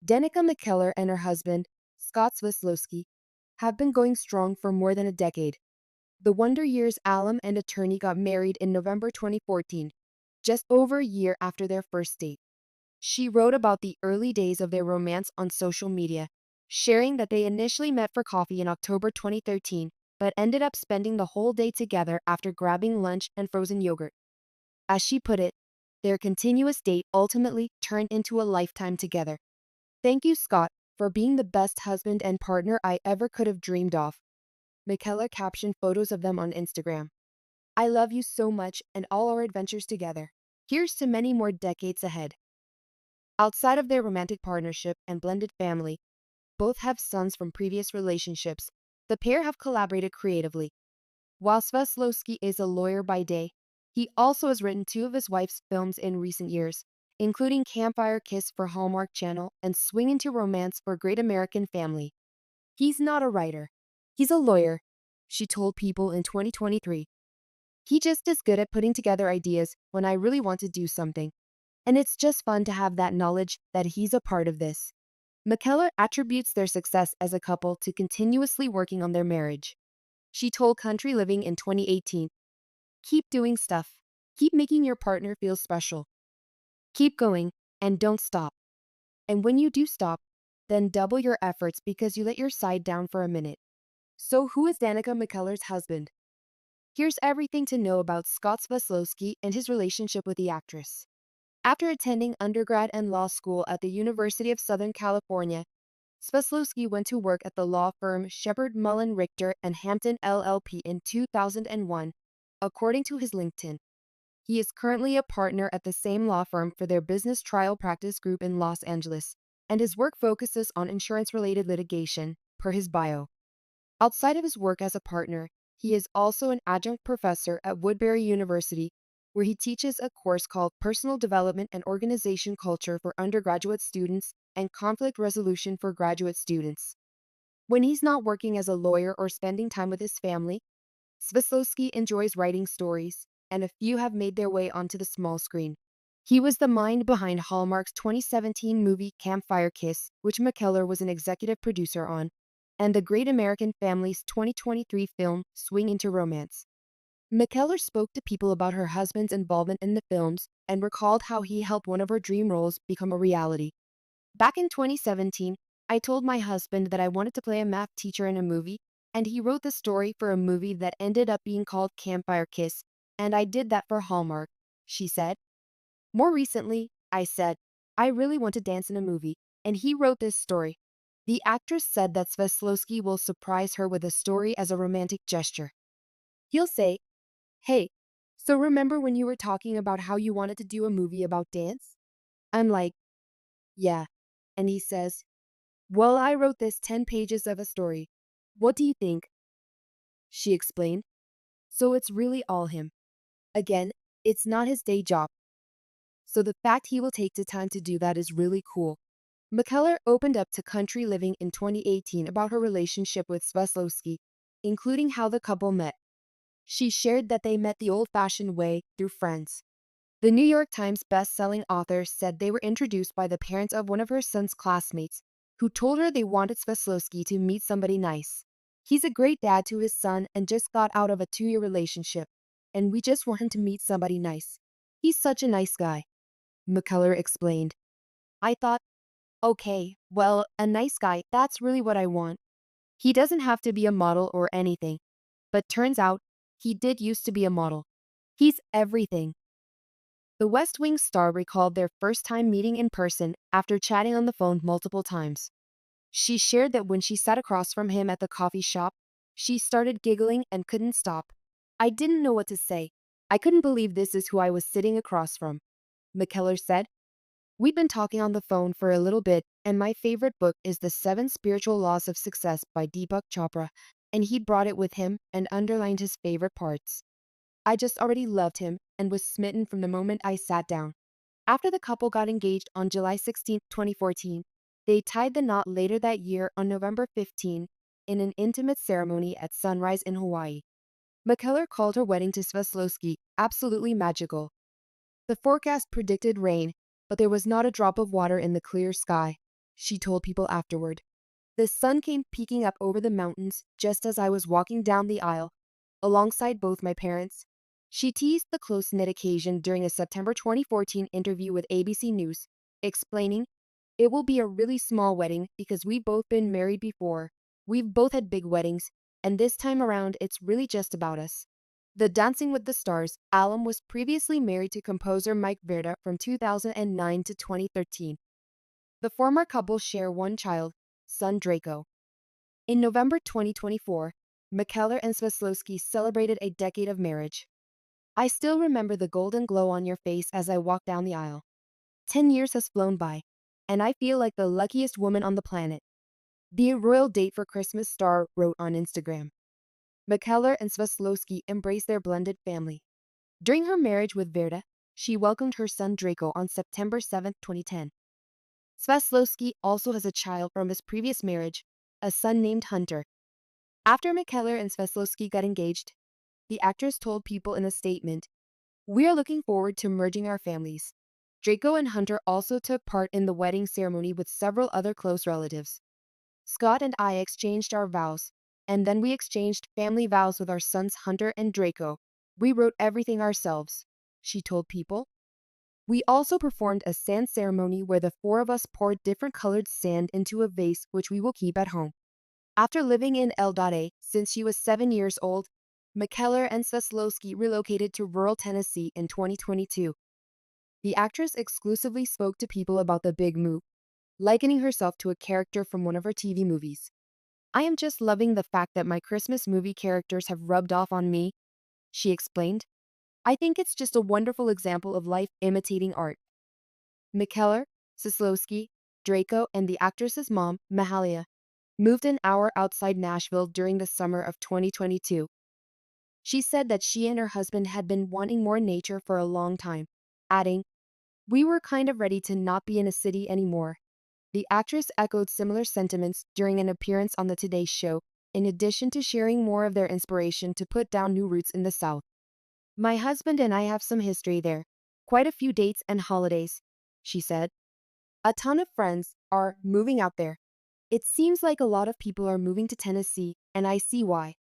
Danica McKellar and her husband, Scott Sveslosky, have been going strong for more than a decade. The Wonder Years alum and attorney got married in November 2014, just over a year after their first date. She wrote about the early days of their romance on social media, sharing that they initially met for coffee in October 2013, but ended up spending the whole day together after grabbing lunch and frozen yogurt. As she put it, their continuous date ultimately turned into a lifetime together. Thank you, Scott, for being the best husband and partner I ever could have dreamed of. McKellar captioned photos of them on Instagram. I love you so much and all our adventures together. Here's to many more decades ahead. Outside of their romantic partnership and blended family, both have sons from previous relationships. The pair have collaborated creatively. While Sveslosky is a lawyer by day, he also has written two of his wife's films in recent years, including Campfire Kiss for Hallmark Channel and Swing Into Romance for Great American Family. He's not a writer. He's a lawyer, she told People in 2023. He just is good at putting together ideas when I really want to do something. And it's just fun to have that knowledge that he's a part of this. McKellar attributes their success as a couple to continuously working on their marriage. She told Country Living in 2018, keep doing stuff. Keep making your partner feel special. Keep going and don't stop. And when you do stop, then double your efforts because you let your side down for a minute. So who is Danica McKellar's husband? Here's everything to know about Scott Sveslosky and his relationship with the actress. After attending undergrad and law school at the University of Southern California, Sveslosky went to work at the law firm Shepard Mullen Richter and Hampton LLP in 2001, according to his LinkedIn. He is currently a partner at the same law firm for their business trial practice group in Los Angeles, and his work focuses on insurance-related litigation, per his bio. Outside of his work as a partner, he is also an adjunct professor at Woodbury University, where he teaches a course called Personal Development and Organization Culture for undergraduate students and Conflict Resolution for graduate students. When he's not working as a lawyer or spending time with his family, Sveslosky enjoys writing stories, and a few have made their way onto the small screen. He was the mind behind Hallmark's 2017 movie Campfire Kiss, which McKellar was an executive producer on, and the Great American Family's 2023 film Swing Into Romance. McKellar spoke to People about her husband's involvement in the films and recalled how he helped one of her dream roles become a reality. Back in 2017, I told my husband that I wanted to play a math teacher in a movie, and he wrote the story for a movie that ended up being called Campfire Kiss, and I did that for Hallmark, she said. More recently, I said, I really want to dance in a movie, and he wrote this story. The actress said that Sveslosky will surprise her with a story as a romantic gesture. He'll say, hey, so remember when you were talking about how you wanted to do a movie about dance? I'm like, yeah. And he says, well, I wrote this 10 pages of a story. What do you think? She explained. So it's really all him. Again, it's not his day job. So the fact he will take the time to do that is really cool. McKellar opened up to Country Living in 2018 about her relationship with Sveslosky, including how the couple met. She shared that they met the old-fashioned way, through friends. The New York Times best-selling author said they were introduced by the parents of one of her son's classmates, who told her they wanted Sveslosky to meet somebody nice. He's a great dad to his son and just got out of a 2-year relationship, and we just want him to meet somebody nice. He's such a nice guy, McKellar explained. I thought, okay, well, a nice guy, that's really what I want. He doesn't have to be a model or anything, but turns out, he did used to be a model. He's everything. The West Wing star recalled their first time meeting in person after chatting on the phone multiple times. She shared that when she sat across from him at the coffee shop, she started giggling and couldn't stop. I didn't know what to say. I couldn't believe this is who I was sitting across from, McKellar said. We've been talking on the phone for a little bit, and my favorite book is The 7 Spiritual Laws of Success by Deepak Chopra, and he brought it with him and underlined his favorite parts. I just already loved him and was smitten from the moment I sat down. After the couple got engaged on July 16, 2014, they tied the knot later that year on November 15 in an intimate ceremony at sunrise in Hawaii. McKellar called her wedding to Sveslosky absolutely magical. The forecast predicted rain, but there was not a drop of water in the clear sky. she told people afterward. The sun came peeking up over the mountains just as I was walking down the aisle, alongside both my parents. She teased the close-knit occasion during a September 2014 interview with ABC News, explaining, "It will be a really small wedding because we've both been married before. We've both had big weddings, and this time around it's really just about us." The Dancing with the Stars alum was previously married to composer Mike Verda from 2009 to 2013. The former couple share one child, son Draco. In November 2024, McKellar and Sveslosky celebrated a decade of marriage. "I still remember the golden glow on your face as I walked down the aisle. 10 years has flown by, and I feel like the luckiest woman on the planet," the royal date for Christmas star wrote on Instagram. McKellar and Sveslosky embraced their blended family. During her marriage with Verda, she welcomed her son Draco on September 7, 2010. Sveslosky also has a child from his previous marriage, a son named Hunter. After McKellar and Sveslosky got engaged, the actress told people in a statement, "We are looking forward to merging our families." Draco and Hunter also took part in the wedding ceremony with several other close relatives. "Scott and I exchanged our vows, and then we exchanged family vows with our sons Hunter and Draco. We wrote everything ourselves," she told people. "We also performed a sand ceremony where the four of us poured different colored sand into a vase which we will keep at home." After living in Eldorado since she was 7 years old, McKellar and Sveslosky relocated to rural Tennessee in 2022. The actress exclusively spoke to people about the big move, likening herself to a character from one of her TV movies. "I am just loving the fact that my Christmas movie characters have rubbed off on me," she explained. "I think it's just a wonderful example of life imitating art." McKellar, Sveslosky, Draco, and the actress's mom, Mahalia, moved an hour outside Nashville during the summer of 2022. She said that she and her husband had been wanting more nature for a long time, adding, "We were kind of ready to not be in a city anymore." The actress echoed similar sentiments during an appearance on the Today Show, in addition to sharing more of their inspiration to put down new roots in the South. "My husband and I have some history there, quite a few dates and holidays," she said. "A ton of friends are moving out there. It seems like a lot of people are moving to Tennessee, and I see why.